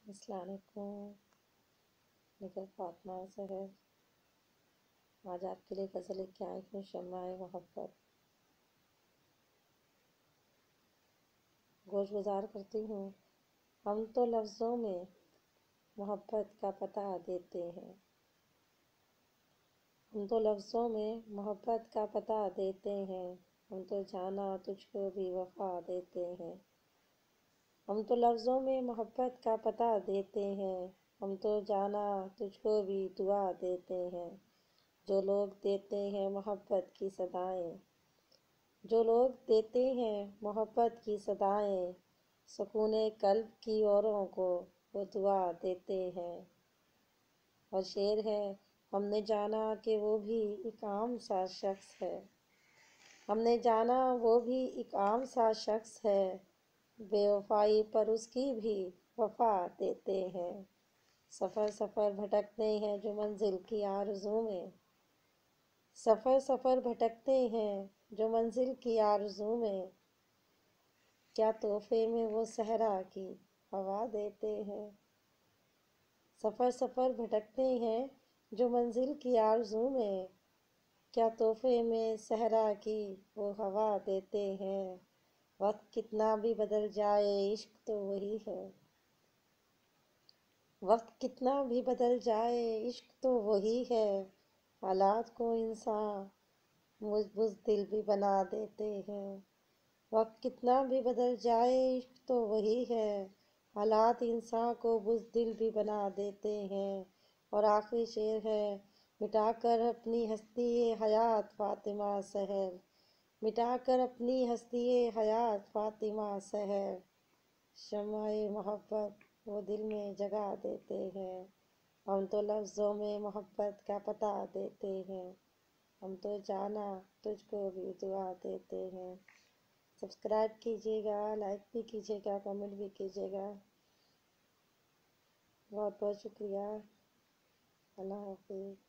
السلام علیکم، نگر فاطمہ سحر آج آپ کے لیے غزل لے کے آئی ہوں، شمع محبت۔ گوش گزار کرتی ہوں۔ ہم تو لفظوں میں محبت کا پتہ دیتے ہیں، ہم تو لفظوں میں محبت کا پتہ دیتے ہیں، ہم تو جانا تجھ کو بھی وفا دیتے ہیں، ہم تو لفظوں میں محبت کا پتہ دیتے ہیں، ہم تو جانا تجھ کو بھی دعا دیتے ہیں۔ جو لوگ دیتے ہیں محبت کی صدائیں، جو لوگ دیتے ہیں محبت کی صدائیں، سکون قلب کی اوروں کو وہ دعا دیتے ہیں۔ اور شعر ہے، ہم نے جانا کہ وہ بھی ایک عام سا شخص ہے، ہم نے جانا وہ بھی ایک عام سا شخص ہے، بے وفائی پر اس کی بھی وفا دیتے ہیں۔ سفر سفر بھٹکتے ہیں جو منزل کی آرزو میں، سفر سفر بھٹکتے ہیں جو منزل کی آرزو میں، کیا تحفے میں وہ صحرا کی ہوا دیتے ہیں۔ سفر سفر بھٹکتے ہیں جو منزل کی آرزو میں، کیا تحفے میں صحرا کی وہ ہوا دیتے ہیں۔ وقت کتنا بھی بدل جائے عشق تو وہی ہے، وقت کتنا بھی بدل جائے عشق تو وہی ہے، حالات کو انسان بزدل بھی بنا دیتے ہیں۔ وقت کتنا بھی بدل جائے عشق تو وہی ہے، حالات انسان کو بزدل بھی بنا دیتے ہیں۔ اور آخری شعر ہے، مٹا کر اپنی ہستی حیات فاطمہ سحر، مٹا کر اپنی ہستی حیات فاطمہ سحر، شمع محبت وہ دل میں جگا دیتے ہیں۔ ہم تو لفظوں میں محبت کا پتہ دیتے ہیں، ہم تو جانا تجھ کو بھی دعا دیتے ہیں۔ سبسکرائب کیجیے گا، لائک بھی کیجیے گا، کمنٹ بھی کیجیے گا۔ بہت بہت شکریہ۔ اللہ حافظ۔